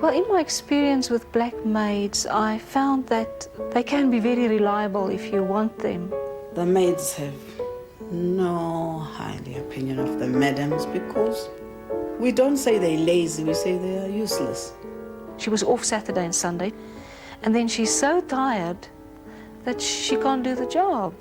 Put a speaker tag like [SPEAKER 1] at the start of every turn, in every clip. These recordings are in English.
[SPEAKER 1] Well, in my experience with black maids, I found that they can be very reliable if you want them.
[SPEAKER 2] The maids have no highly opinion of the madams because we don't say they're lazy, we say they are useless.
[SPEAKER 1] She was off Saturday and Sunday, and then she's so tired that she can't do the job.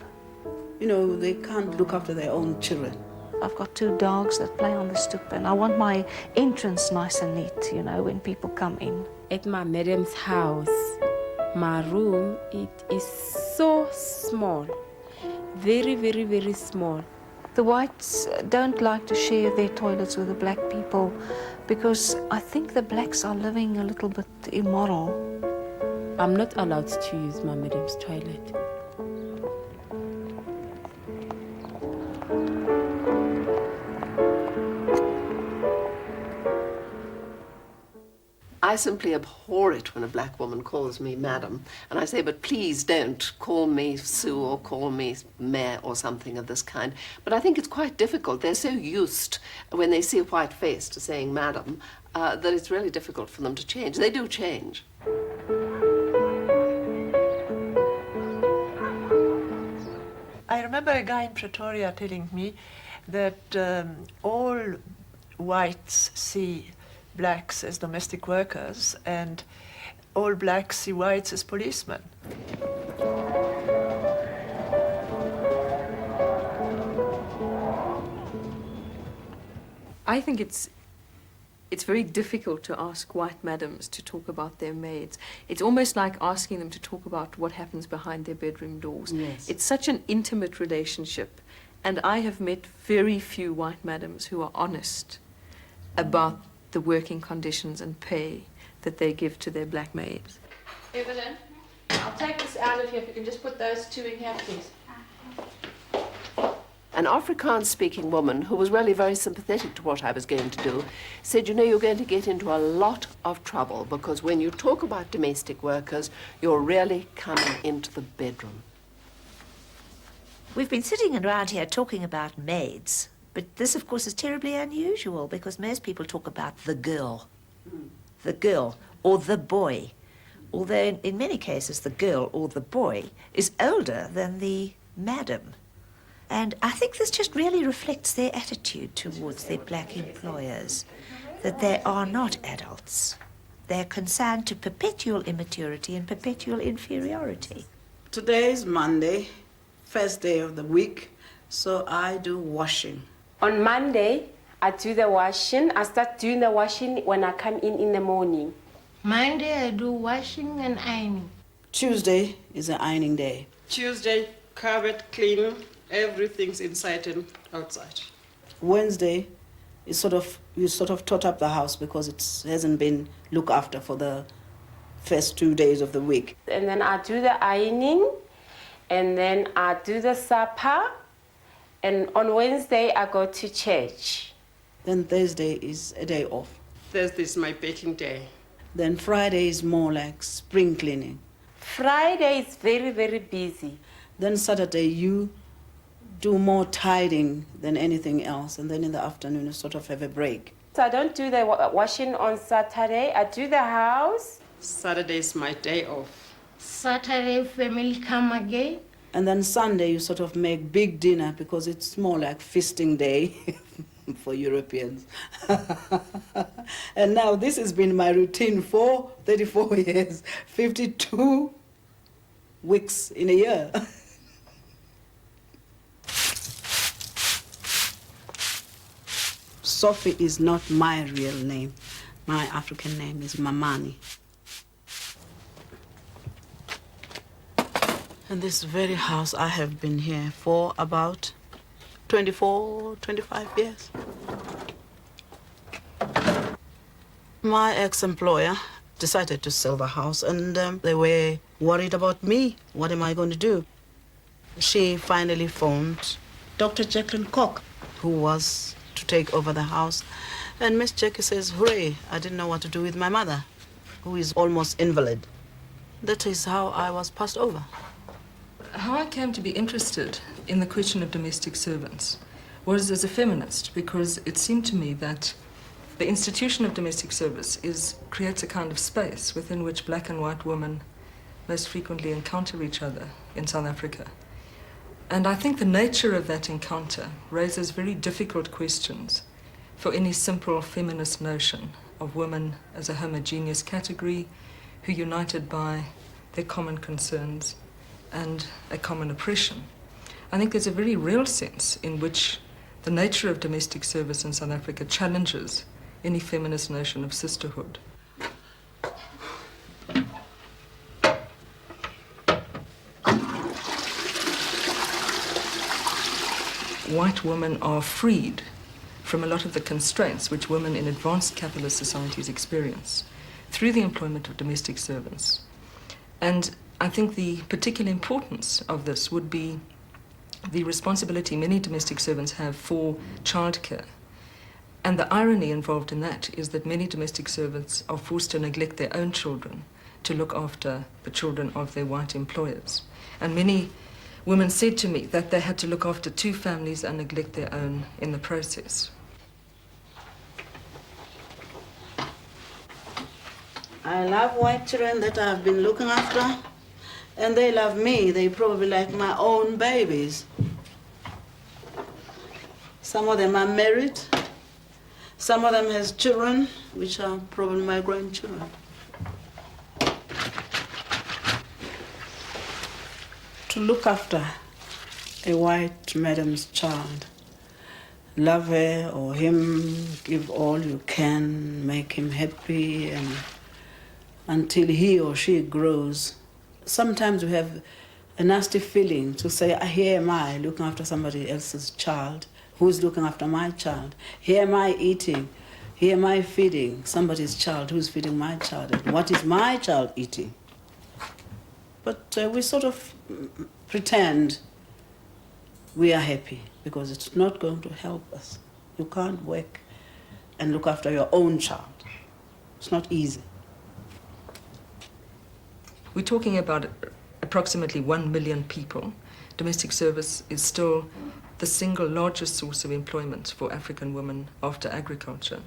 [SPEAKER 2] You know, they can't look after their own children.
[SPEAKER 1] I've got 2 dogs that play on the stoep, and I want my entrance nice and neat, you know, when people come in.
[SPEAKER 3] At my madam's house, my room, it is so small. Very, very, very small.
[SPEAKER 1] The whites don't like to share their toilets with the black people because I think the blacks are living a little bit immoral.
[SPEAKER 3] I'm not allowed to use my madam's toilet.
[SPEAKER 4] I simply abhor it when a black woman calls me madam, and I say, but please don't call me Sue or call me Mayor or something of this kind. But I think it's quite difficult. They're so used, when they see a white face, to saying madam, that it's really difficult for them to change. They do change.
[SPEAKER 5] I remember a guy in Pretoria telling me that all whites see blacks as domestic workers and all blacks see whites as policemen.
[SPEAKER 6] I think it's very difficult to ask white madams to talk about their maids. It's almost like asking them to talk about what happens behind their bedroom doors.
[SPEAKER 4] Yes.
[SPEAKER 6] It's such an intimate relationship, and I have met very few white madams who are honest about the working conditions and pay that they give to their black maids.
[SPEAKER 7] Evelyn, I'll take this out of here. If you can just put those 2 in here, please.
[SPEAKER 4] An Afrikaans-speaking woman who was really very sympathetic to what I was going to do said, you know, you're going to get into a lot of trouble because when you talk about domestic workers, you're really coming into the bedroom.
[SPEAKER 8] We've been sitting around here talking about maids, but this, of course, is terribly unusual because most people talk about the girl, or the boy, although in many cases the girl or the boy is older than the madam. And I think this just really reflects their attitude towards their black employers, that they are not adults. They're consigned to perpetual immaturity and perpetual inferiority.
[SPEAKER 2] Today is Monday, first day of the week, so I do washing.
[SPEAKER 3] On Monday, I do the washing. I start doing the washing when I come in the morning.
[SPEAKER 9] Monday, I do washing and ironing.
[SPEAKER 2] Tuesday is an ironing day.
[SPEAKER 10] Tuesday, carpet cleaning. Everything's inside and outside.
[SPEAKER 2] Wednesday is you sort of tot up the house because it hasn't been looked after for the first 2 days of the week.
[SPEAKER 3] And then I do the ironing, and then I do the supper, and on Wednesday I go to church.
[SPEAKER 2] Then Thursday is a day off.
[SPEAKER 10] Thursday is my baking day.
[SPEAKER 2] Then Friday is more like spring cleaning.
[SPEAKER 3] Friday is very, very busy.
[SPEAKER 2] Then Saturday you do more tidying than anything else, and then in the afternoon you sort of have a break.
[SPEAKER 3] So I don't do the washing on Saturday. I do the house.
[SPEAKER 10] Saturday is my day off.
[SPEAKER 9] Saturday, family come again.
[SPEAKER 2] And then Sunday you sort of make big dinner because it's more like feasting day for Europeans. And now this has been my routine for 34 years, 52 weeks in a year. Sophie is not my real name. My African name is Mamani. In this very house, I have been here for about 24, 25 years. My ex-employer decided to sell the house, and they were worried about me. What am I going to do? She finally phoned Dr. Jacqueline Koch, who was to take over the house. And Miss Jackie says, hooray, I didn't know what to do with my mother, who is almost invalid. That is how I was passed over.
[SPEAKER 6] How I came to be interested in the question of domestic servants was as a feminist, because it seemed to me that
[SPEAKER 11] The institution of domestic service creates a kind of space within which black and white women most frequently encounter each other in South Africa. And I think the nature of that encounter raises very difficult questions for any simple feminist notion of women as a homogeneous category who are united by their common concerns and a common oppression. I think there's a very real sense in which the nature of domestic service in South Africa challenges any feminist notion of sisterhood. White women are freed from a lot of the constraints which women in advanced capitalist societies experience through the employment of domestic servants. And I think the particular importance of this would be the responsibility many domestic servants have for childcare. And the irony involved in that is that many domestic servants are forced to neglect their own children to look after the children of their white employers. And many women said to me that they had to look after two families and neglect their own in the process.
[SPEAKER 2] I love white children that I've been looking after, and they love me. They probably like my own babies. Some of them are married. Some of them has children, which are probably my grandchildren. To look after a white madam's child, love her or him, give all you can, make him happy, and until he or she grows. Sometimes we have a nasty feeling to say, here am I looking after somebody else's child. Who's looking after my child? Here am I eating. Here am I feeding somebody's child. Who's feeding my child? And what is my child eating? But we sort of pretend we are happy because it's not going to help us. You can't work and look after your own child. It's not easy.
[SPEAKER 11] We're talking about approximately 1 million people. Domestic service is still the single largest source of employment for African women after agriculture.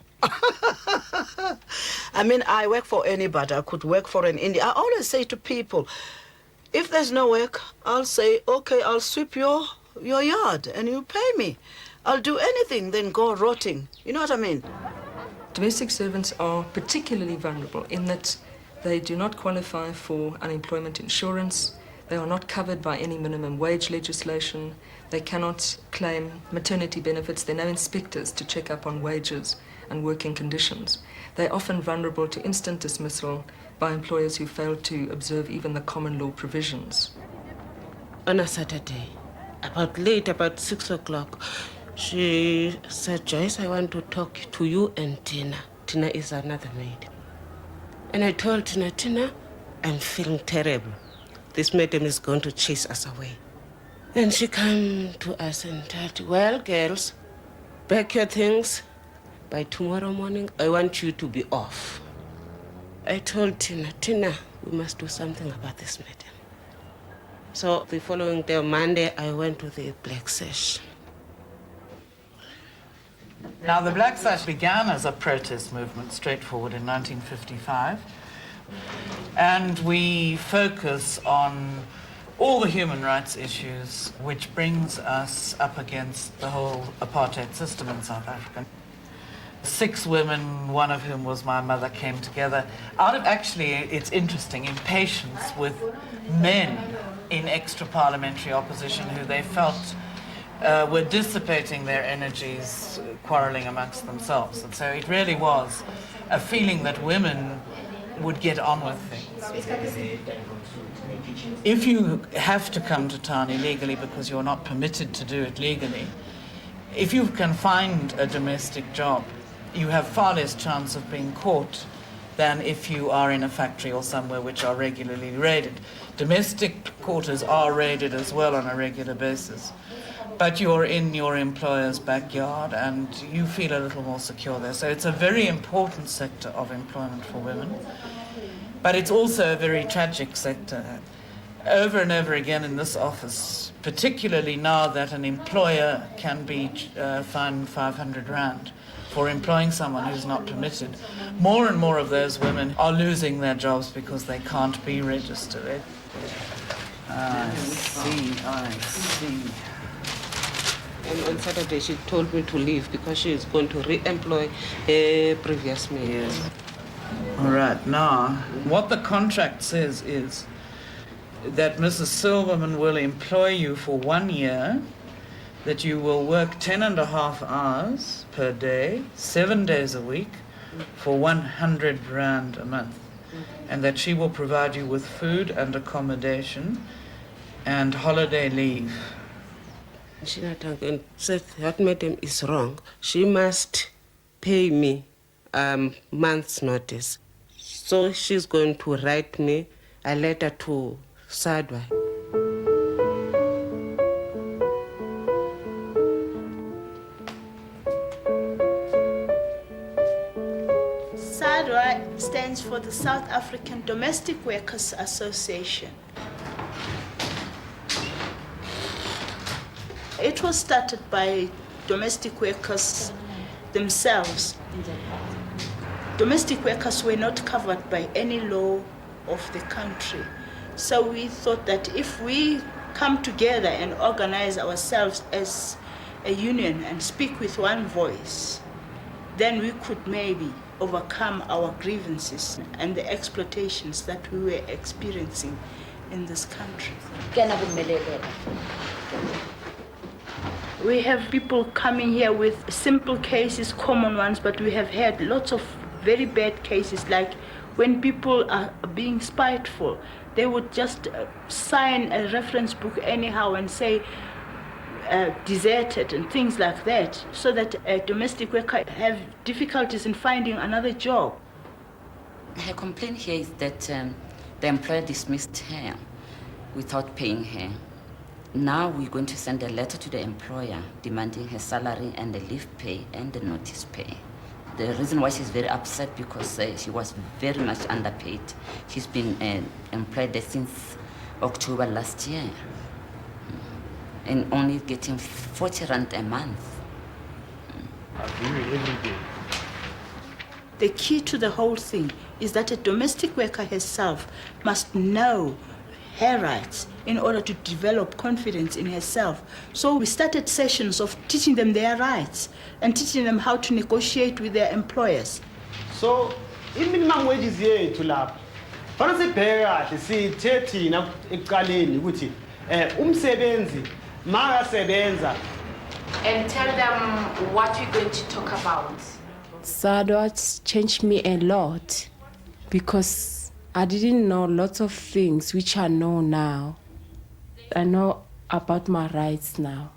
[SPEAKER 2] I mean, I work for anybody. I could work for an Indian. I always say to people, if there's no work, I'll say, okay, I'll sweep your yard and you pay me. I'll do anything than go rotting. You know what I mean?
[SPEAKER 11] Domestic servants are particularly vulnerable in that they do not qualify for unemployment insurance. They are not covered by any minimum wage legislation. They cannot claim maternity benefits. There are no inspectors to check up on wages and working conditions. They're often vulnerable to instant dismissal by employers who fail to observe even the common law provisions.
[SPEAKER 10] On a Saturday, about 6 o'clock, she said, Joyce, I want to talk to you and Tina. Tina is another maid. And I told Tina, Tina, I'm feeling terrible. This madam is going to chase us away. And she came to us and told, well, girls, pack your things. By tomorrow morning, I want you to be off. I told Tina, Tina, we must do something about this madam. So the following day, Monday, I went to the Black Sash.
[SPEAKER 12] Now, the Black Sash began as a protest movement, straightforward, in 1955. And we focus on all the human rights issues, which brings us up against the whole apartheid system in South Africa. 6 women, one of whom was my mother, came together out of, actually, it's interesting, impatience with men in extra-parliamentary opposition who they felt were dissipating their energies, quarreling amongst themselves. And so it really was a feeling that women would get on with things. If you have to come to town illegally because you're not permitted to do it legally, if you can find a domestic job, you have far less chance of being caught than if you are in a factory or somewhere which are regularly raided. Domestic quarters are raided as well on a regular basis, but you're in your employer's backyard and you feel a little more secure there. So it's a very important sector of employment for women, but it's also a very tragic sector. over and over again in this office, particularly now that an employer can be fined 500 rand for employing someone who's not permitted. More and more of those women are losing their jobs because they can't be registered. I see.
[SPEAKER 10] And on Saturday, she told me to leave because she is going to re-employ a previous maid.
[SPEAKER 12] Yes. All right, now, what the contract says is that Mrs. Silverman will employ you for 1 year, that you will work 10.5 hours per day, 7 days a week, for 100 rand a month, and that she will provide you with food and accommodation and holiday leave.
[SPEAKER 10] She said that madam is wrong. She must pay me month's notice. So she's going to write me a letter to Sadwa.
[SPEAKER 13] SADWA stands for the South African Domestic Workers Association. It was started by domestic workers themselves. Domestic workers were not covered by any law of the country. So we thought that if we come together and organize ourselves as a union and speak with one voice, then we could maybe overcome our grievances and the exploitations that we were experiencing in this country. We have people coming here with simple cases, common ones, but we have had lots of very bad cases, like when people are being spiteful, they would just sign a reference book anyhow and say deserted and things like that, so that a domestic worker have difficulties in finding another job.
[SPEAKER 14] Her complaint here is that the employer dismissed her without paying her. Now we're going to send a letter to the employer demanding her salary and the leave pay and the notice pay. The reason why she's very upset because she was very much underpaid. She's been employed there since October last year and only getting 40 rand a month.
[SPEAKER 13] The key to the whole thing is that a domestic worker herself must know her rights in order to develop confidence in herself. So we started sessions of teaching them their rights and teaching them how to negotiate with their employers.
[SPEAKER 15] So, i-minimum wages yethu lapha fanele sibheke kahle sithe thina ekuqaleni ukuthi umsebenzi makasebenza.
[SPEAKER 3] And tell them what we're going to talk about. SADWA changed me a lot because I didn't know lots of things which I know now. I know about my rights now.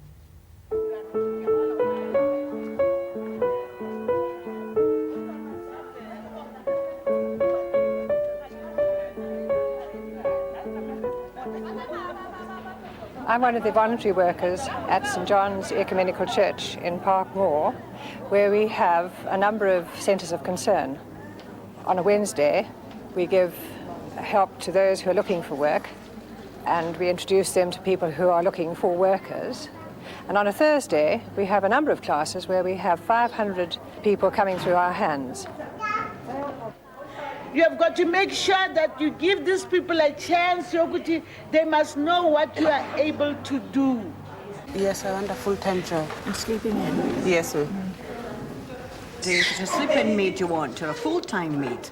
[SPEAKER 16] I'm one of the voluntary workers at St. John's Ecumenical Church in Park Moor, where we have a number of centres of concern. On a Wednesday, we give help to those who are looking for work, and we introduce them to people who are looking for workers. And on a Thursday, we have a number of classes where we have 500 people coming through our hands.
[SPEAKER 17] You have got to make sure that you give these people a chance. They must know what you are able to do.
[SPEAKER 10] Yes, I want a full-time job.
[SPEAKER 18] And sleeping in?
[SPEAKER 10] Yes, sir.
[SPEAKER 18] It's a sleep-in maid you want, or a full-time maid?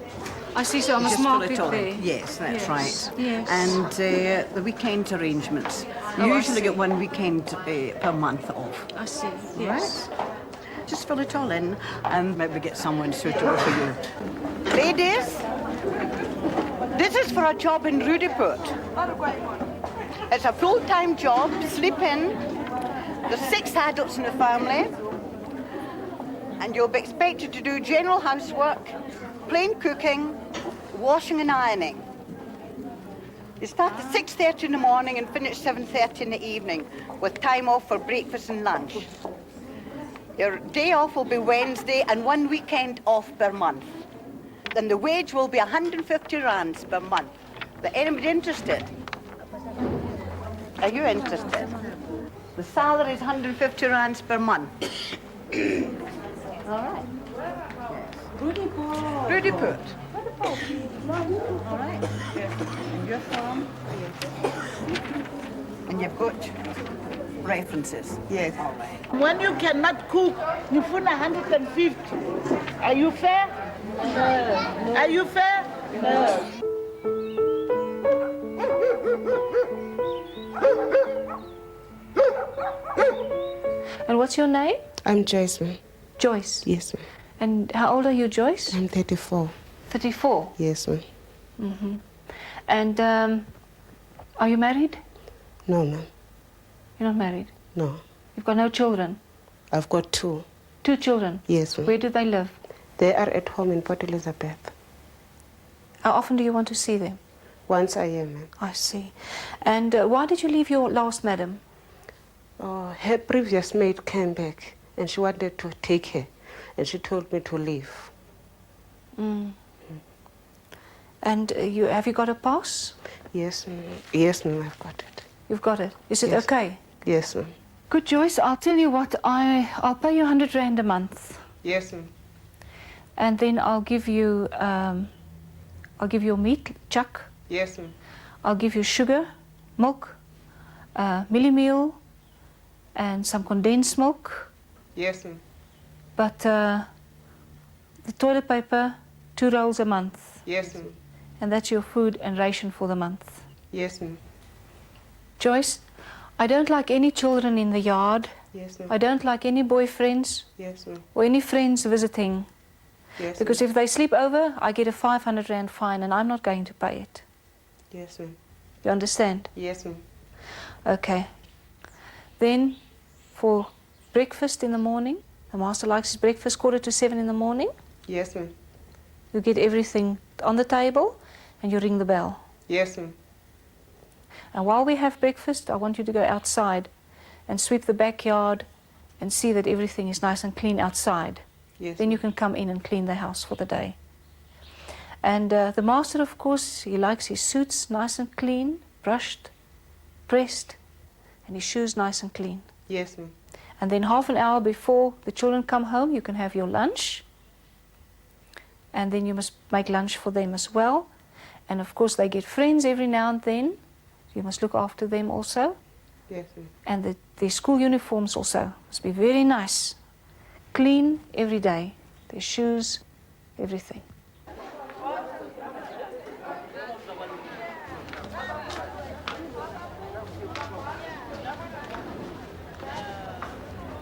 [SPEAKER 7] I see, so I must mark it there.
[SPEAKER 18] Yes, that's right.
[SPEAKER 7] Yes.
[SPEAKER 18] And the weekend arrangements.
[SPEAKER 7] Oh,
[SPEAKER 18] You
[SPEAKER 7] I
[SPEAKER 18] usually
[SPEAKER 7] see.
[SPEAKER 18] get 1 weekend per month off.
[SPEAKER 7] I see, yes.
[SPEAKER 18] Right? Just fill it all in and maybe get someone suitable for you.
[SPEAKER 19] Ladies, this is for a job in Rudiput. It's a full-time job, sleep in. There's 6 adults in the family. And you'll be expected to do general housework, plain cooking, washing and ironing. You start at 6:30 in the morning and finish 7:30 in the evening, with time off for breakfast and lunch. Your day off will be Wednesday and 1 weekend off per month. Then the wage will be 150 rands per month. But anybody interested? Are you interested? The salary is 150 rands per month. All right. Rudiput. All right. And you're from? And you've got references?
[SPEAKER 17] Yes. All right. When you cannot cook, you put 150. Are you fair? No. Are you fair? No.
[SPEAKER 1] And what's your name?
[SPEAKER 10] I'm Joyce, ma'am.
[SPEAKER 1] Joyce?
[SPEAKER 10] Yes, ma'am.
[SPEAKER 1] And how old are you, Joyce?
[SPEAKER 10] I'm 34.
[SPEAKER 1] 34?
[SPEAKER 10] Yes, ma'am.
[SPEAKER 1] Mm-hmm. And are you married?
[SPEAKER 10] No, ma'am.
[SPEAKER 1] You're not married?
[SPEAKER 10] No.
[SPEAKER 1] You've got no children?
[SPEAKER 10] I've got 2.
[SPEAKER 1] 2 children?
[SPEAKER 10] Yes, ma'am.
[SPEAKER 1] Where do they live?
[SPEAKER 10] They are at home in Port Elizabeth.
[SPEAKER 1] How often do you want to see them?
[SPEAKER 10] Once a year, ma'am.
[SPEAKER 1] I see. And why did you leave your last madam?
[SPEAKER 10] Her previous maid came back and she wanted to take her and she told me to leave.
[SPEAKER 1] Mm. And have you got a pass?
[SPEAKER 10] Yes, ma'am. Yes, ma'am, I've got it.
[SPEAKER 1] You've got it? Is it
[SPEAKER 10] Yes.
[SPEAKER 1] okay?
[SPEAKER 10] Yes, ma'am.
[SPEAKER 1] Good, Joyce. I'll tell you what, I'll pay you 100 rand a month.
[SPEAKER 10] Yes, ma'am.
[SPEAKER 1] And then I'll give you meat, chuck.
[SPEAKER 10] Yes, ma'am.
[SPEAKER 1] I'll give you sugar, milk, millie meal, and some condensed milk.
[SPEAKER 10] Yes, ma'am.
[SPEAKER 1] But the toilet paper, 2 rolls a month.
[SPEAKER 10] Yes, ma'am.
[SPEAKER 1] And that's your food and ration for the month.
[SPEAKER 10] Yes, ma'am.
[SPEAKER 1] Joyce, I don't like any children in the yard.
[SPEAKER 10] Yes, ma'am.
[SPEAKER 1] I don't like any boyfriends
[SPEAKER 10] Yes, ma'am.
[SPEAKER 1] or any friends visiting.
[SPEAKER 10] Yes,
[SPEAKER 1] Because if they sleep over, I get a 500 rand fine and I'm not going to pay it.
[SPEAKER 10] Yes, ma'am.
[SPEAKER 1] You understand?
[SPEAKER 10] Yes, ma'am.
[SPEAKER 1] Okay. Then for breakfast in the morning, the master likes his breakfast 6:45 in the morning.
[SPEAKER 10] Yes, ma'am.
[SPEAKER 1] You get everything on the table and you ring the bell.
[SPEAKER 10] Yes, ma'am.
[SPEAKER 1] And while we have breakfast, I want you to go outside and sweep the backyard and see that everything is nice and clean outside.
[SPEAKER 10] Yes.
[SPEAKER 1] Then you can come in and clean the house for the day. And the master, of course, he likes his suits nice and clean, brushed, pressed, and his shoes nice and clean.
[SPEAKER 10] Yes, ma'am.
[SPEAKER 1] And then half an hour before the children come home, you can have your lunch. And then you must make lunch for them as well. And of course, they get friends every now and then. You must look after them also.
[SPEAKER 10] Yes, ma'am.
[SPEAKER 1] And their school uniforms also must be very nice. Clean every day. Their shoes, everything.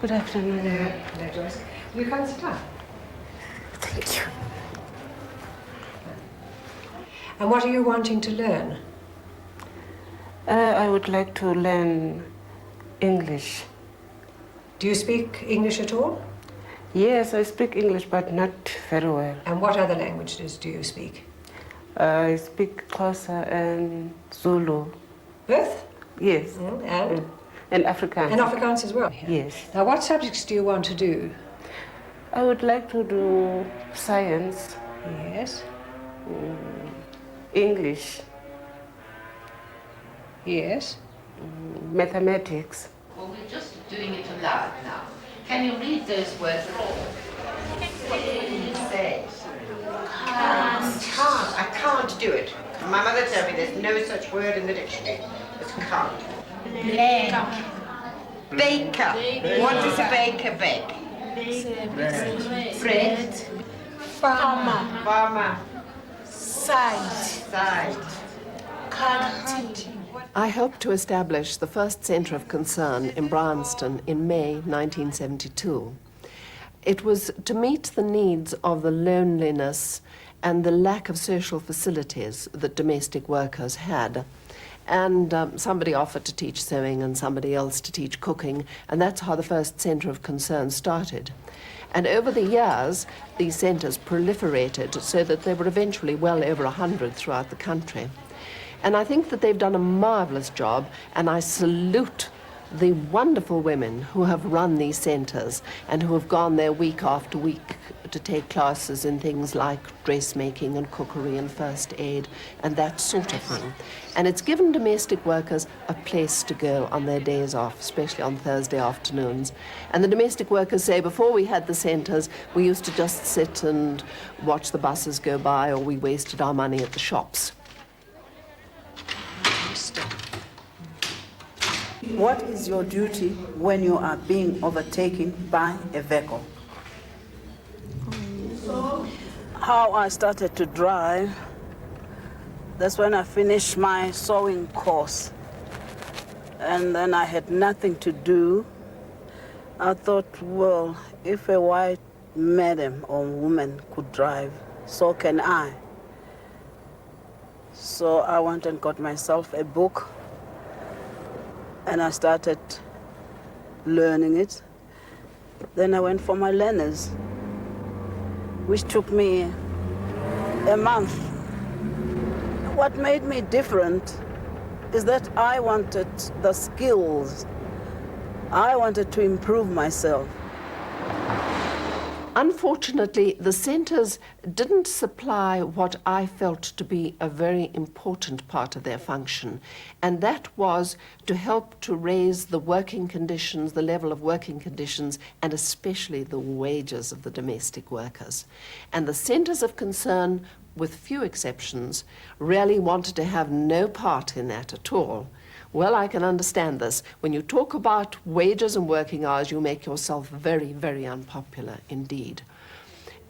[SPEAKER 10] Good afternoon.
[SPEAKER 16] Hello, Joyce. You can sit down.
[SPEAKER 10] Thank you.
[SPEAKER 16] And what are you wanting to learn?
[SPEAKER 10] I would like to learn English.
[SPEAKER 16] Do you speak English at all?
[SPEAKER 10] Yes, I speak English, but not very well.
[SPEAKER 16] And what other languages do you speak?
[SPEAKER 10] I speak Xhosa and Zulu.
[SPEAKER 16] Both?
[SPEAKER 10] Yes. And Afrikaans.
[SPEAKER 16] And Afrikaans as well?
[SPEAKER 10] Yes.
[SPEAKER 16] Now, what subjects do you want to do?
[SPEAKER 10] I would like to do science.
[SPEAKER 16] Yes.
[SPEAKER 10] English.
[SPEAKER 16] Yes.
[SPEAKER 10] Mathematics.
[SPEAKER 20] Well, we're just doing it aloud now. Can you read those words at all?
[SPEAKER 18] I can't do it. My mother told me there's no such word in the dictionary as can't.
[SPEAKER 9] Blank.
[SPEAKER 18] Baker. What does a baker bake? Bread.
[SPEAKER 17] Farmer.
[SPEAKER 18] Farmer.
[SPEAKER 17] Side. Cutting.
[SPEAKER 4] I helped to establish the first centre of concern in Bryanston in May 1972. It was to meet the needs of the loneliness and the lack of social facilities that domestic workers had. And somebody offered to teach sewing and somebody else to teach cooking, and that's how the first centre of concern started. And over the years, these centres proliferated so that there were eventually well over 100 throughout the country. And I think that they've done a marvellous job, and I salute the wonderful women who have run these centres and who have gone there week after week to take classes in things like dressmaking and cookery and first aid and that sort of thing. And it's given domestic workers a place to go on their days off, especially on Thursday afternoons. And the domestic workers say before we had the centres, we used to just sit and watch the buses go by, or we wasted our money at the shops.
[SPEAKER 13] What is your duty when you are being overtaken by a vehicle? How I started to drive, that's when I finished my sewing course. And then I had nothing to do. I thought, well, if a white madam or woman could drive, so can I. So I went and got myself a book, and I started learning it. Then I went for my learners, which took me a month. What made me different is that I wanted the skills. I wanted to improve myself.
[SPEAKER 4] Unfortunately, the centres didn't supply what I felt to be a very important part of their function, and that was to help to raise the working conditions, the level of working conditions, and especially the wages of the domestic workers. And the centres of concern, with few exceptions, really wanted to have no part in that at all. Well, I can understand this. When you talk about wages and working hours, you make yourself very, very unpopular indeed.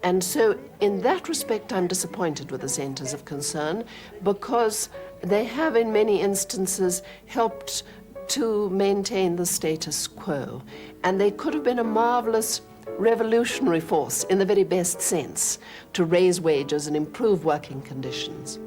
[SPEAKER 4] And so in that respect, I'm disappointed with the centres of concern, because they have in many instances helped to maintain the status quo. And they could have been a marvelous revolutionary force in the very best sense to raise wages and improve working conditions.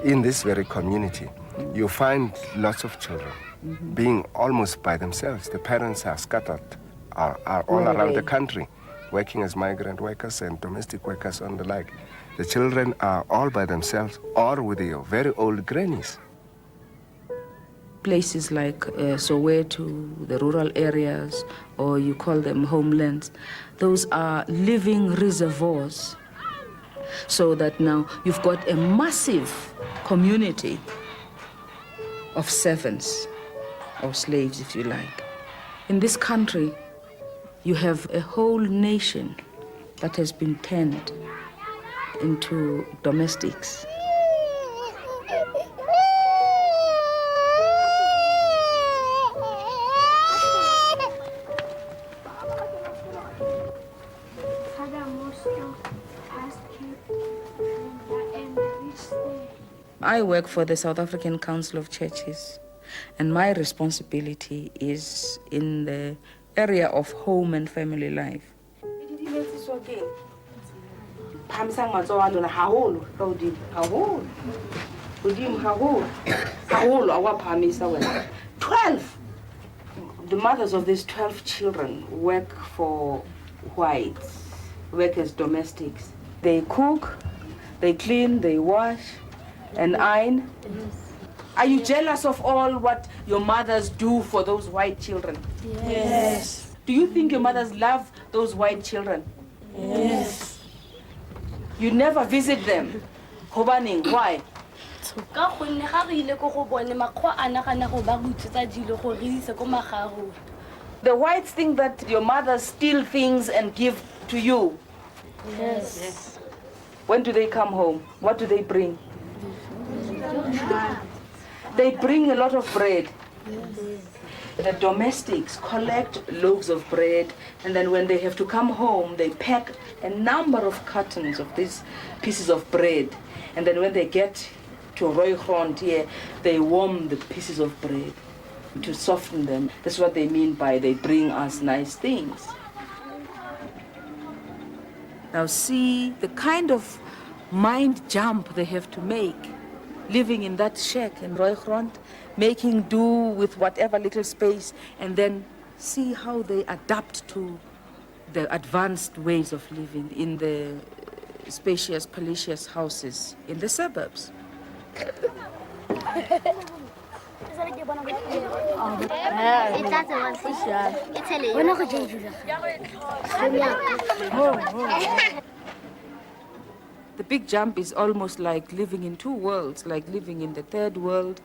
[SPEAKER 21] In this very community, you find lots of children being almost by themselves. The parents are scattered, are all around the country, working as migrant workers and domestic workers and the like. The children are all by themselves or with their very old grannies.
[SPEAKER 22] Places like Soweto, the rural areas, or you call them homelands, those are living reservoirs. So that now you've got a massive community of servants, or slaves if you like. In this country, you have a whole nation that has been turned into domestics. I work for the South African Council of Churches, and my responsibility is in the area of home and family life. The mothers of these 12 children work for whites, work as domestics. They cook, they clean, they wash, and iron. Are you jealous of all what your mothers do for those white children?
[SPEAKER 9] Yes.
[SPEAKER 22] Do you think your mothers love those white children?
[SPEAKER 9] Yes.
[SPEAKER 22] You never visit them. Hobaning, why? The whites think that your mothers steal things and give to you.
[SPEAKER 9] Yes.
[SPEAKER 22] When do they come home? What do they bring? They bring a lot of bread. The domestics collect loaves of bread, and then when they have to come home, they pack a number of cartons of these pieces of bread. And then when they get to Rooigrond here, they warm the pieces of bread to soften them. That's what they mean by they bring us nice things. Now see the kind of mind jump they have to make, living in that shack in Rooigrond, making do with whatever little space, and then see how they adapt to the advanced ways of living in the spacious, palatial houses in the suburbs. The big jump is almost like living in two worlds, like living in the third world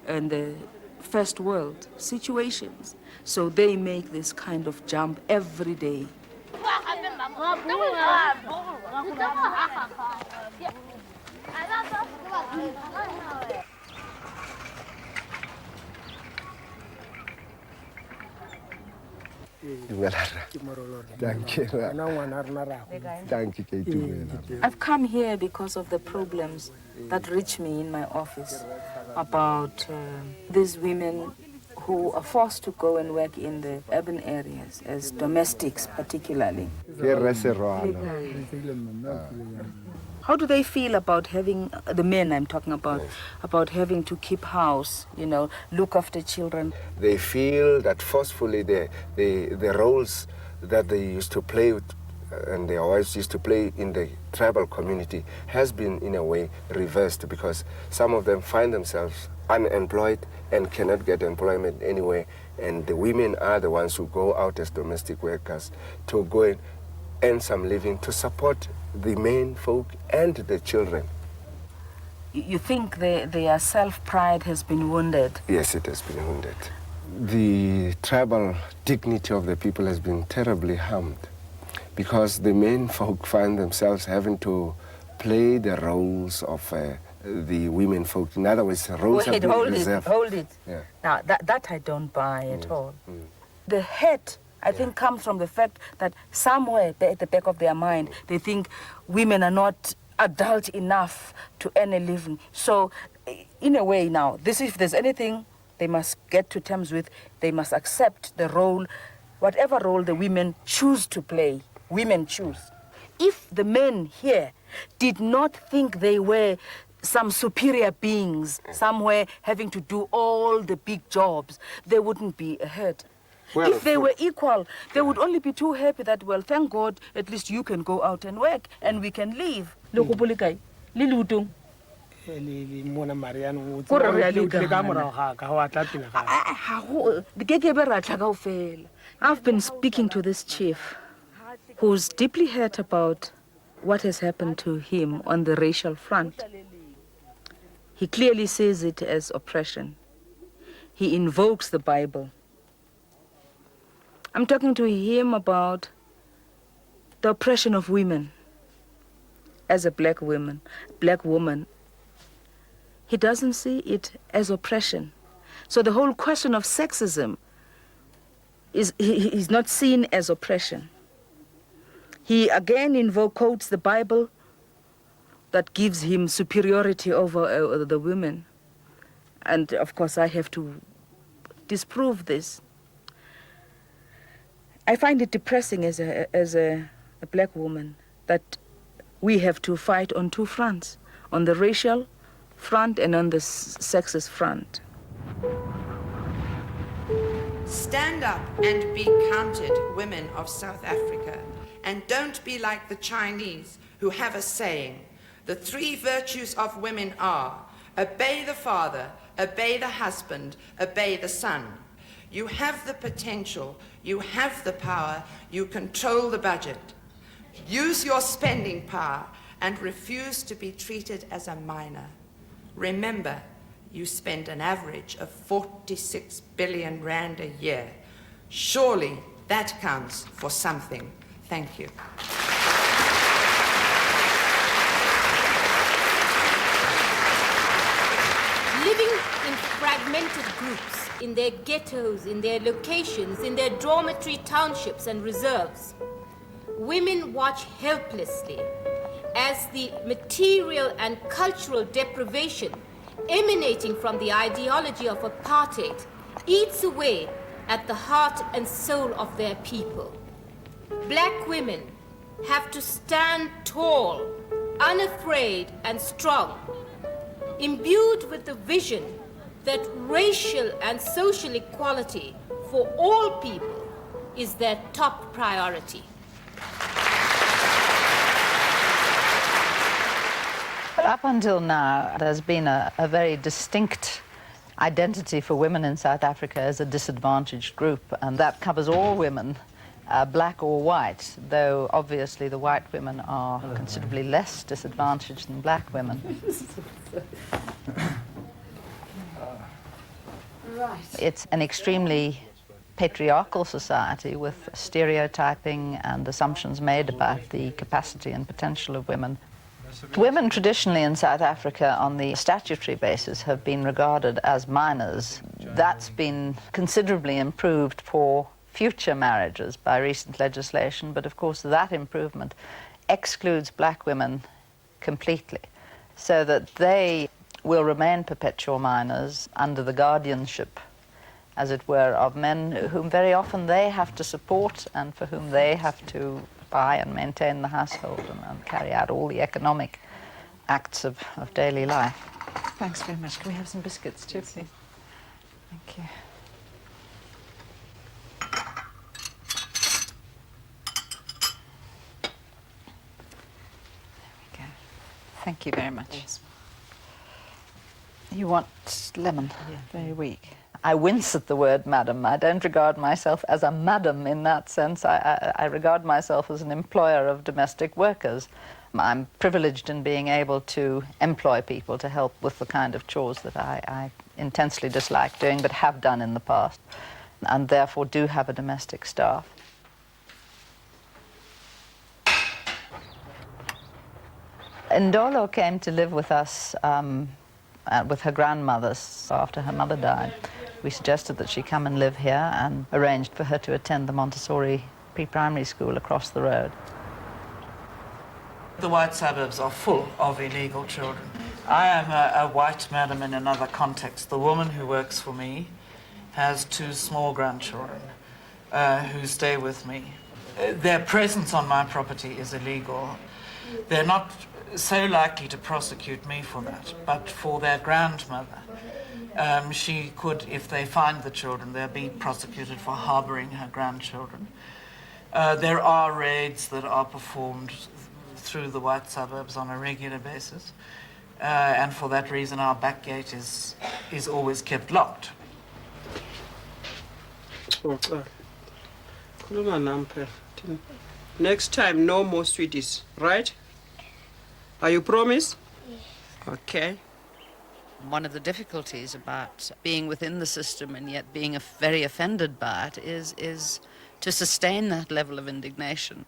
[SPEAKER 22] and the first world situations. So they make this kind of jump every day.
[SPEAKER 21] Thank you. Thank you.
[SPEAKER 22] I've come here because of the problems that reach me in my office about these women who are forced to go and work in the urban areas as domestics particularly. How do they feel about having, the men I'm talking about having to keep house, you know, look after children?
[SPEAKER 21] They feel that forcefully the roles that they used to play with, and their wives used to play in the tribal community has been in a way reversed, because some of them find themselves unemployed and cannot get employment anywhere, and the women are the ones who go out as domestic workers to go and earn some living to support the men folk and the children.
[SPEAKER 22] You think their self-pride has been wounded?
[SPEAKER 21] Yes, it has been wounded. The tribal dignity of the people has been terribly harmed, because the men folk find themselves having to play the roles of the women folk. In other words, roles have been reserved.
[SPEAKER 22] Hold it.
[SPEAKER 21] Yeah.
[SPEAKER 22] Now, that I don't buy at all. The hate, I think, comes from the fact that somewhere at the back of their mind, they think women are not adult enough to earn a living. So, in a way now, if there's anything they must get to terms with, they must accept the role, whatever role the women choose to play, women choose. If the men here did not think they were some superior beings, somewhere having to do all the big jobs, they wouldn't be ahead. Well, if they were equal, they would only be too happy that, well, thank God, at least you can go out and work and we can live. I've been speaking to this chief who's deeply hurt about what has happened to him on the racial front. He clearly sees it as oppression. He invokes the Bible. I'm talking to him about the oppression of women. As a black woman, he doesn't see it as oppression. So the whole question of sexism is not seen as oppression. He again quotes the Bible that gives him superiority over the women. And of course I have to disprove this. I find it depressing as a black woman that we have to fight on two fronts, on the racial front and on the sexist front.
[SPEAKER 5] Stand Stand up and be counted, women of South Africa, and don't be like the Chinese who have a saying. The three virtues of women are: obey the father, obey the husband, obey the son. You have the potential, you have the power, you control the budget. Use your spending power and refuse to be treated as a minor. Remember, you spend an average of 46 billion rand a year. Surely that counts for something. Thank you.
[SPEAKER 8] Living in fragmented groups, in their ghettos, in their locations, in their dormitory townships and reserves, women watch helplessly as the material and cultural deprivation emanating from the ideology of apartheid eats away at the heart and soul of their people. Black women have to stand tall, unafraid and strong, imbued with the vision that racial and social equality for all people is their top priority.
[SPEAKER 23] Up until now, there's been a very distinct identity for women in South Africa as a disadvantaged group, and that covers all women, black or white, though obviously the white women are considerably less disadvantaged than black women. It's an extremely patriarchal society with stereotyping and assumptions made about the capacity and potential of women. Women traditionally in South Africa on the statutory basis have been regarded as minors. That's been considerably improved for future marriages by recent legislation, but of course that improvement excludes black women completely, so that they will remain perpetual minors under the guardianship, as it were, of men whom very often they have to support and for whom they have to buy and maintain the household and carry out all the economic acts of daily life. Thanks very much. Can we have some biscuits too, please? Thank you. There we go. Thank you very much. Yes. You want lemon? Yeah. Very weak. I wince at the word madam. I don't regard myself as a madam in that sense. I regard myself as an employer of domestic workers. I'm privileged in being able to employ people to help with the kind of chores that I intensely dislike doing, but have done in the past, and therefore do have a domestic staff. Ndolo came to live with us with her grandmother after her mother died. We suggested that she come and live here and arranged for her to attend the Montessori pre-primary school across the road.
[SPEAKER 12] The white suburbs are full of illegal children. I am a white madam in another context. The woman who works for me has 2 small grandchildren who stay with me. Their presence on my property is illegal. They're not so likely to prosecute me for that, but for their grandmother, she could, if they find the children, they'll be prosecuted for harboring her grandchildren. There are raids that are performed through the white suburbs on a regular basis, and for that reason our back gate is always kept locked.
[SPEAKER 24] Next time, no more sweeties, right? Are you promised? Yes. Okay.
[SPEAKER 23] One of the difficulties about being within the system and yet being very offended by it is to sustain that level of indignation.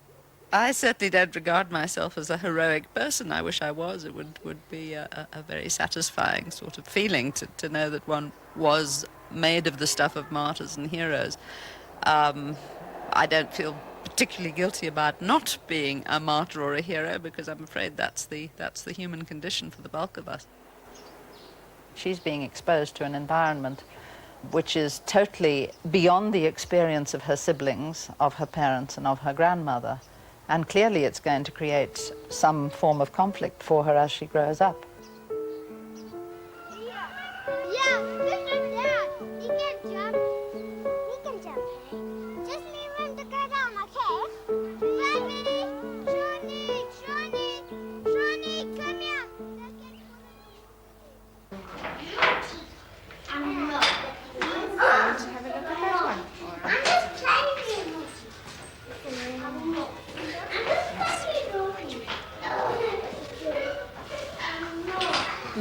[SPEAKER 23] I certainly don't regard myself as a heroic person. I wish I was. It would be a very satisfying sort of feeling to know that one was made of the stuff of martyrs and heroes. I don't feel particularly guilty about not being a martyr or a hero, because I'm afraid that's the human condition for the bulk of us. She's being exposed to an environment which is totally beyond the experience of her siblings, of her parents and of her grandmother. And clearly it's going to create some form of conflict for her as she grows up.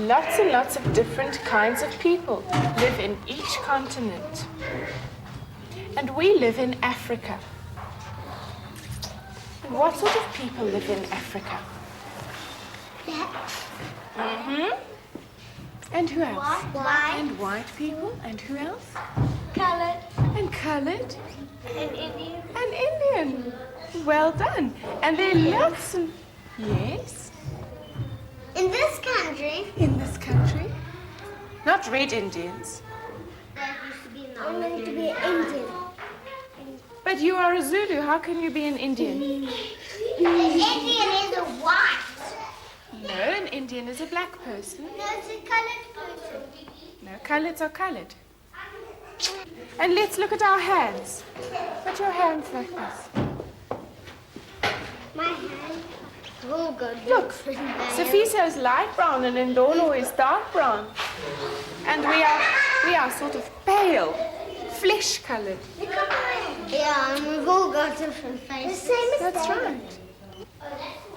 [SPEAKER 7] Lots and lots of different kinds of people live in each continent. And we live in Africa. And what sort of people live in Africa? Mm-hmm. And who else?
[SPEAKER 9] White.
[SPEAKER 7] And white people. And who else?
[SPEAKER 9] Colored.
[SPEAKER 7] And colored.
[SPEAKER 9] And Indian.
[SPEAKER 7] And Indian. Well done. And there are lots of... Yes?
[SPEAKER 9] In this country.
[SPEAKER 7] In this country? Not red Indians.
[SPEAKER 9] I'm going to be an Indian.
[SPEAKER 7] But you are a Zulu. How can you be an Indian?
[SPEAKER 9] An Indian is a white.
[SPEAKER 7] No, an Indian is a black person.
[SPEAKER 9] No, it's a colored person.
[SPEAKER 7] No, coloreds are colored. And let's look at our hands. Put your hands like this.
[SPEAKER 9] My hand will go.
[SPEAKER 7] Look, Safiso is light brown and Ndolo is dark brown. And we are sort of pale, flesh colored.
[SPEAKER 9] Yeah, and we've all got different faces. The same as
[SPEAKER 7] That's
[SPEAKER 9] Dad.
[SPEAKER 7] right.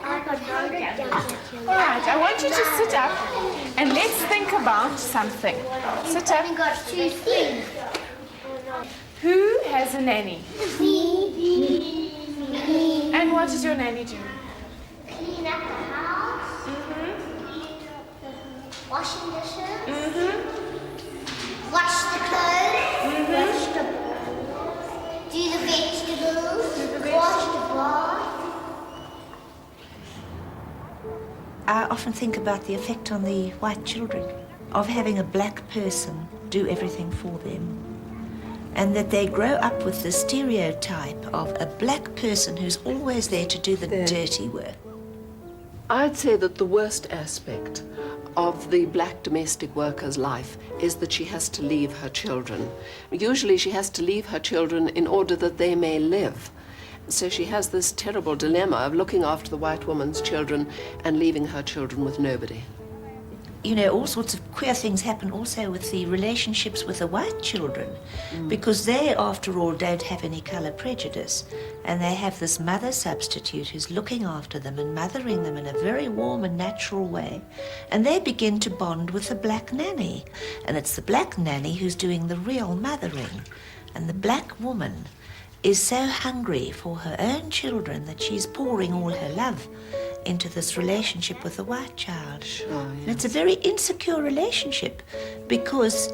[SPEAKER 9] I got 100 jackets.
[SPEAKER 7] All right, I want you to sit up and let's think about something. Sit up.
[SPEAKER 9] I've got 2 things.
[SPEAKER 7] Who has a nanny?
[SPEAKER 9] Me.
[SPEAKER 7] And what does your nanny do?
[SPEAKER 9] Clean up the house. Washing dishes. Wash the clothes. Wash the do the vegetables. Wash the bath.
[SPEAKER 2] I often think about the effect on the white children of having a black person do everything for them. And that they grow up with the stereotype of a black person who's always there to do the dirty work.
[SPEAKER 4] I'd say that the worst aspect of the black domestic worker's life is that she has to leave her children. Usually she has to leave her children in order that they may live. So she has this terrible dilemma of looking after the white woman's children and leaving her children with nobody.
[SPEAKER 2] You know, all sorts of queer things happen also with the relationships with the white children, because they, after all, don't have any colour prejudice, and they have this mother substitute who's looking after them and mothering them in a very warm and natural way, and they begin to bond with the black nanny, and it's the black nanny who's doing the real mothering, and the black woman is so hungry for her own children that she's pouring all her love into this relationship with the white child.
[SPEAKER 4] Sure, yes.
[SPEAKER 2] And it's a very insecure relationship because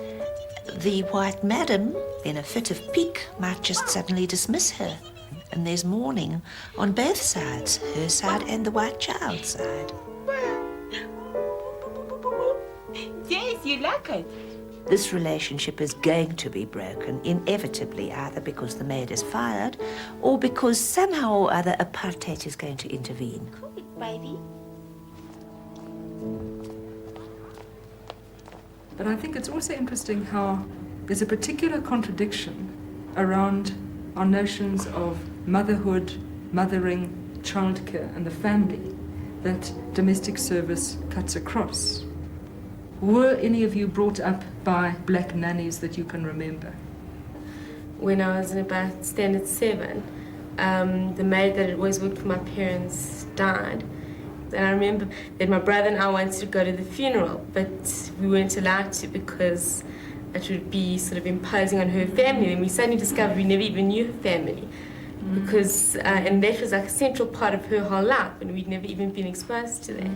[SPEAKER 2] the white madam, in a fit of pique, might just suddenly dismiss her. And there's mourning on both sides, her side and the white child's side.
[SPEAKER 3] Yes, you like it.
[SPEAKER 2] This relationship is going to be broken, inevitably, either because the maid is fired or because somehow or other apartheid is going to intervene.
[SPEAKER 3] Baby.
[SPEAKER 6] But I think it's also interesting how there's a particular contradiction around our notions of motherhood, mothering, childcare, and the family that domestic service cuts across. Were any of you brought up by black nannies that you can remember?
[SPEAKER 3] When I was in about standard 7, the maid that had always worked for my parents died. And I remember that my brother and I wanted to go to the funeral, but we weren't allowed to because it would be sort of imposing on her family. And we suddenly discovered we never even knew her family. Because, and that was like a central part of her whole life, and we'd never even been exposed to that.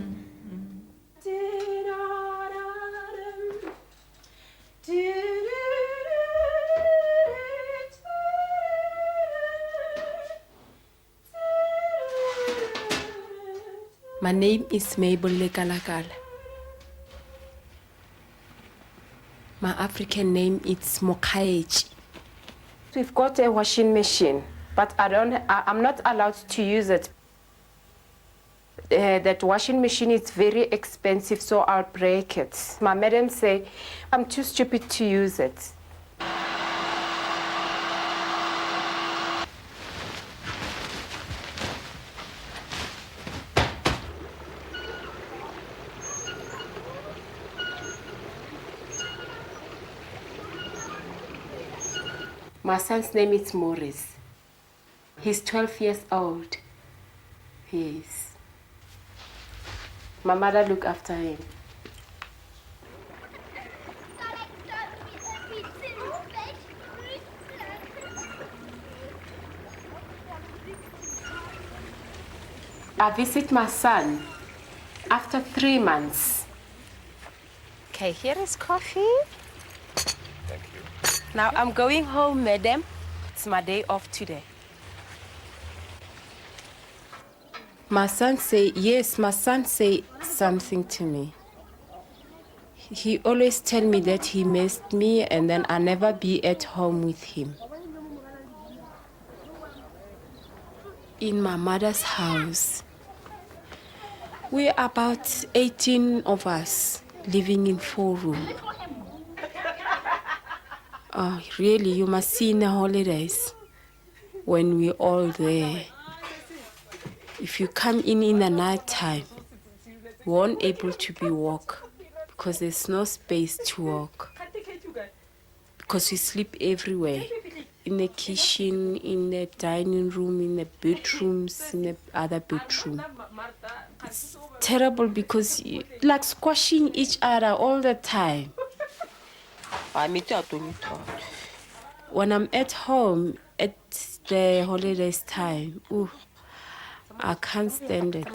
[SPEAKER 11] My name is Mabel Lekalakala. My African name is Mokhaechi.
[SPEAKER 3] We've got a washing machine, but I'm not allowed to use it. That washing machine is very expensive, so I'll break it. My madam say I'm too stupid to use it. My son's name is Maurice. He's 12 years old. Yes. My mother looked after him. I visit my son after 3 months. Okay, here is coffee.
[SPEAKER 21] Thank you.
[SPEAKER 3] Now I'm going home, madam. It's my day off today. My son say something to me. He always tell me that he missed me and then I never be at home with him. In my mother's house, we're about 18 of us living in 4 rooms. Oh, really, you must see in the holidays when we're all there. If you come in the night time, we won't able to be walk because there's no space to walk. Because we sleep everywhere. In the kitchen, in the dining room, in the bedrooms, in the other bedroom. It's terrible because you like squashing each other all the time. When I'm at home at the holidays time, ooh, I can't stand it.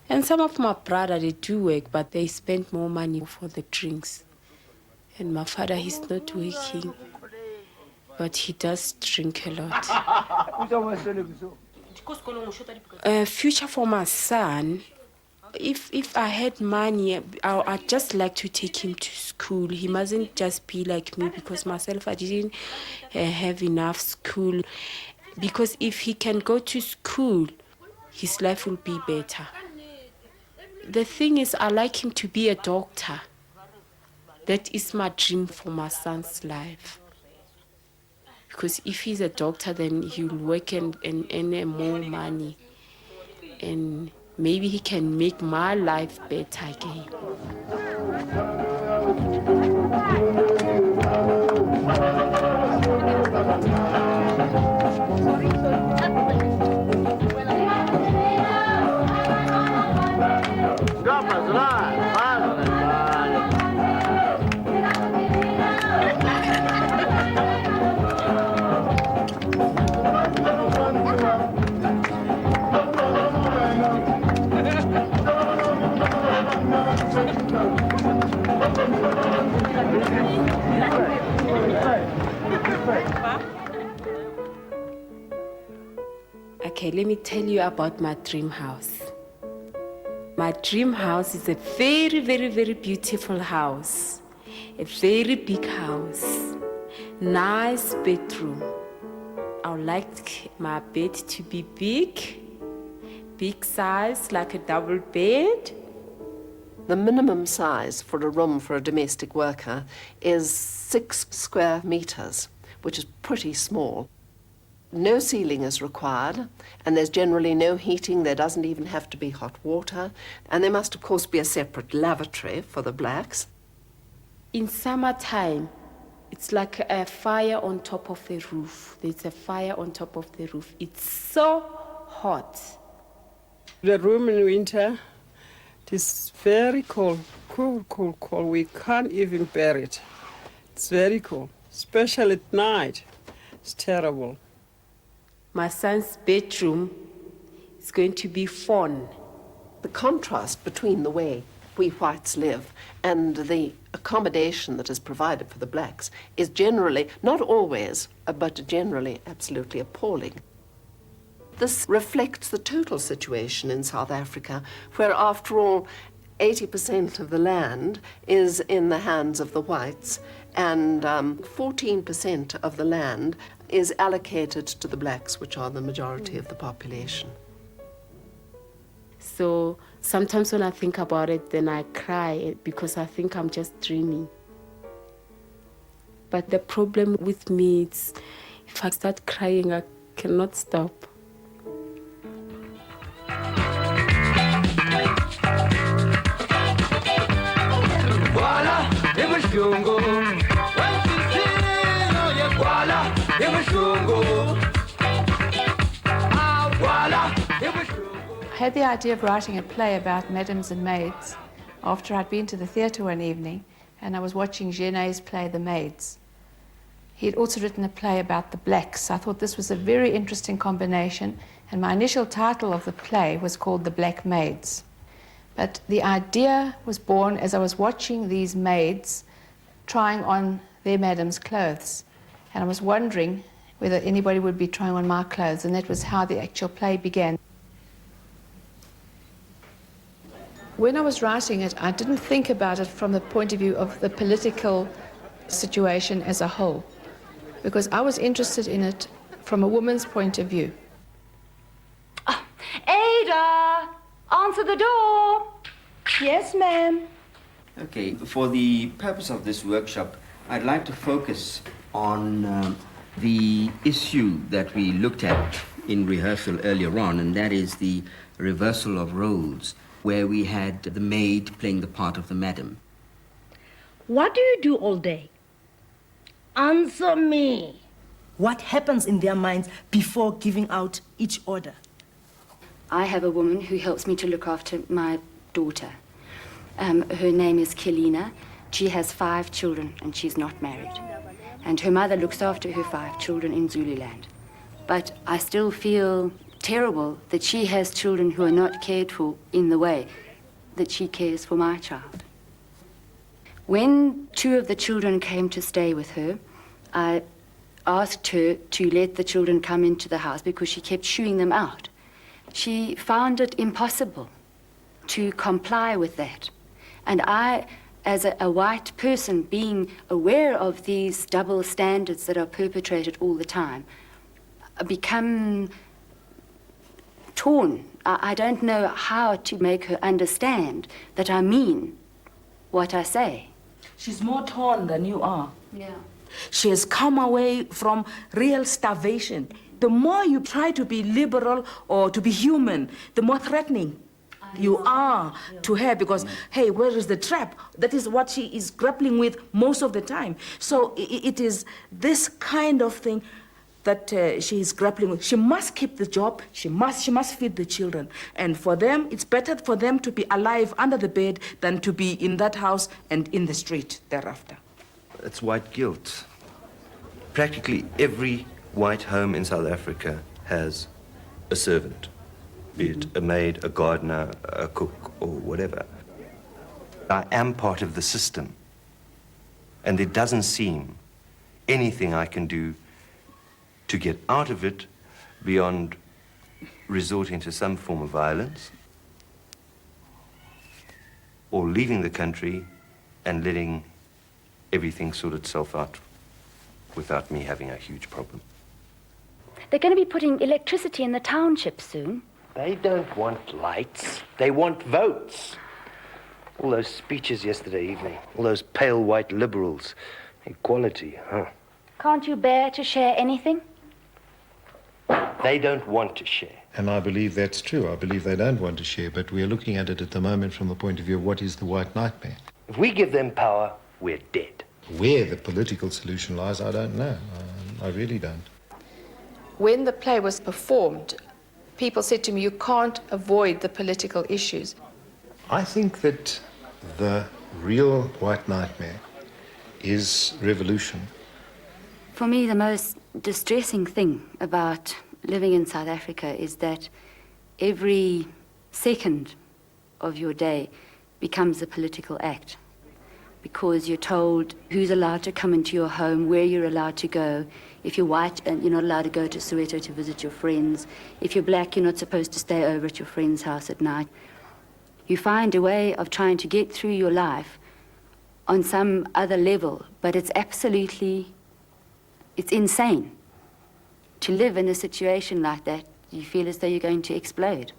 [SPEAKER 3] And some of my brother, they do work, but they spend more money for the drinks. And my father, he's not working, but he does drink a lot. Future for my son, if I had money, I'd just like to take him to school. He mustn't just be like me because myself, I didn't have enough school. Because if he can go to school, his life will be better. The thing is, I like him to be a doctor. That is my dream for my son's life. Because if he's a doctor, then he'll work and earn more money. And maybe he can make my life better again. Okay, let me tell you about my dream house. My dream house is a very, very, very beautiful house. A very big house. Nice bedroom. I would like my bed to be big size, like a double bed.
[SPEAKER 4] The minimum size for a room for a domestic worker is 6 square meters, which is pretty small. No ceiling is required, and there's generally no heating. There doesn't even have to be hot water. And there must, of course, be a separate lavatory for the blacks.
[SPEAKER 3] In summertime, it's like a fire on top of the roof. There's a fire on top of the roof. It's so hot.
[SPEAKER 24] The room in winter, it is very cold, cold. We can't even bear it. It's very cold, especially at night. It's terrible.
[SPEAKER 3] My son's bedroom is going to be fun.
[SPEAKER 4] The contrast between the way we whites live and the accommodation that is provided for the blacks is generally, not always, but generally absolutely appalling. This reflects the total situation in South Africa, where, after all, 80% of the land is in the hands of the whites, and 14% of the land is allocated to the blacks, which are the majority of the population.
[SPEAKER 3] So sometimes when I think about it, then I cry because I think I'm just dreaming. But the problem with me is if I start crying, I cannot stop.
[SPEAKER 1] I had the idea of writing a play about madams and maids after I'd been to the theatre one evening and I was watching Genet's play The Maids. He'd also written a play about the blacks. I thought this was a very interesting combination, and my initial title of the play was called The Black Maids. But the idea was born as I was watching these maids trying on their madam's clothes, and I was wondering whether anybody would be trying on my clothes, and that was how the actual play began. When I was writing it, I didn't think about it from the point of view of the political situation as a whole, because I was interested in it from a woman's point of view.
[SPEAKER 14] Ada, answer the door. Yes, ma'am.
[SPEAKER 15] Okay, for the purpose of this workshop, I'd like to focus on the issue that we looked at in rehearsal earlier on, and that is the reversal of roles, where we had the maid playing the part of the madam.
[SPEAKER 14] What do you do all day? Answer me.
[SPEAKER 16] What happens in their minds before giving out each order?
[SPEAKER 19] I have a woman who helps me to look after my daughter. Her name is Kelina. She has 5 children and she's not married. And her mother looks after her 5 children in Zululand. But I still feel terrible that she has children who are not cared for in the way that she cares for my child. When 2 of the children came to stay with her, I asked her to let the children come into the house because she kept shooing them out. She found it impossible to comply with that. And I, as a white person, being aware of these double standards that are perpetrated all the time, become torn. I don't know how to make her understand that I mean what I say.
[SPEAKER 16] She's more torn than you are.
[SPEAKER 19] Yeah.
[SPEAKER 16] She has come away from real starvation. The more you try to be liberal or to be human, the more threatening you are to her, because, hey, where is the trap? That is what she is grappling with most of the time. So it is this kind of thing that she is grappling with. She must keep the job. She must feed the children. And for them, it's better for them to be alive under the bed than to be in that house and in the street thereafter.
[SPEAKER 25] It's white guilt. Practically every white home in South Africa has a servant, be it a maid, a gardener, a cook, or whatever. I am part of the system, and there doesn't seem anything I can do to get out of it beyond resorting to some form of violence or leaving the country and letting everything sort itself out without me having a huge problem.
[SPEAKER 14] They're going to be putting electricity in the townships soon.
[SPEAKER 26] They don't want lights. They want votes. All those speeches yesterday evening, all those pale white liberals. Equality, huh?
[SPEAKER 14] Can't you bear to share anything?
[SPEAKER 26] They don't want to share.
[SPEAKER 27] And I believe that's true. I believe they don't want to share, but we're looking at it at the moment from the point of view of what is the white nightmare.
[SPEAKER 26] If we give them power, we're dead.
[SPEAKER 27] Where the political solution lies, I don't know. I really don't.
[SPEAKER 1] When the play was performed, people said to me, you can't avoid the political issues.
[SPEAKER 27] I think that the real white nightmare is revolution.
[SPEAKER 19] For me, the most distressing thing about living in South Africa is that every second of your day becomes a political act, because you're told who's allowed to come into your home, where you're allowed to go. If you're white, you're not allowed to go to Soweto to visit your friends. If you're black, you're not supposed to stay over at your friend's house at night. You find a way of trying to get through your life on some other level, but it's insane to live in a situation like that. You feel as though you're going to explode.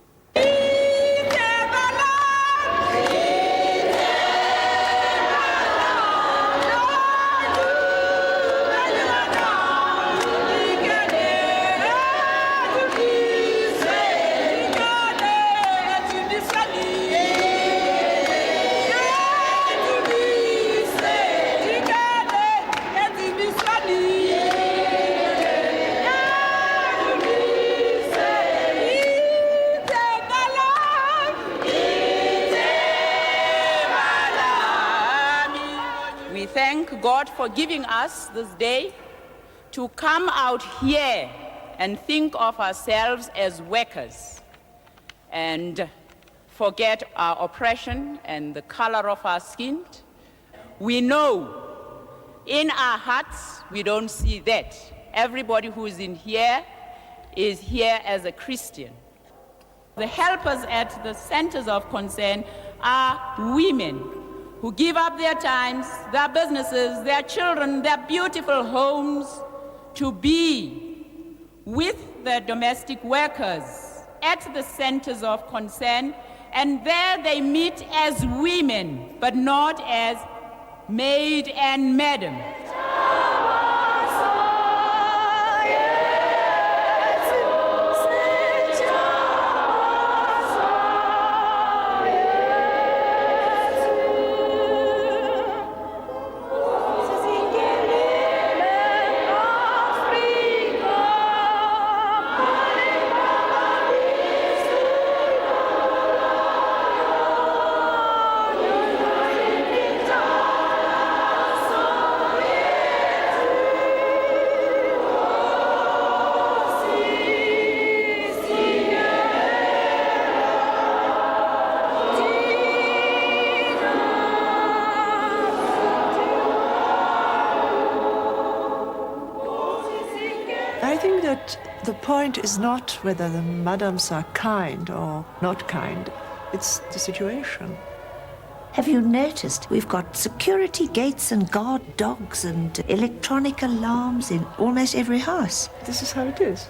[SPEAKER 17] Thank God for giving us this day
[SPEAKER 5] to come out here and think of ourselves as workers and forget our oppression and the color of our skin. We know in our hearts we don't see that. Everybody who is in here is here as a Christian. The helpers at the centers of concern are women who give up their times, their businesses, their children, their beautiful homes to be with the domestic workers at the centers of concern, and there they meet as women, but not as maid and madam.
[SPEAKER 8] I think that the point is not whether the madams are kind or not kind. It's the situation.
[SPEAKER 2] Have you noticed we've got security gates and guard dogs and electronic alarms in almost every house?
[SPEAKER 8] This is how it is.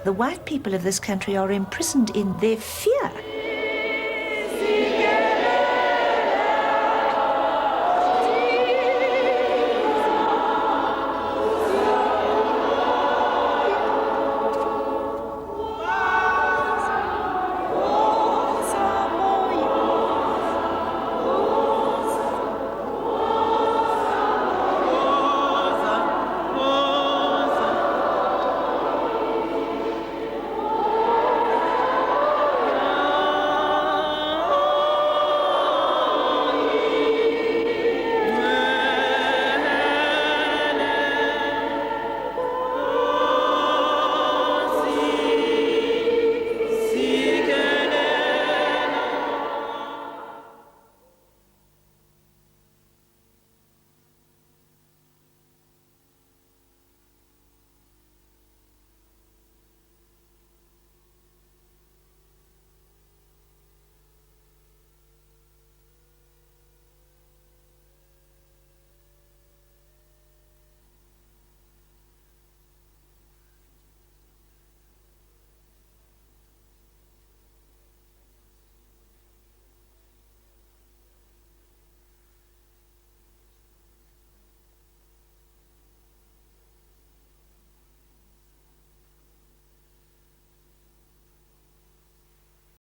[SPEAKER 2] The white people of this country are imprisoned in their fear.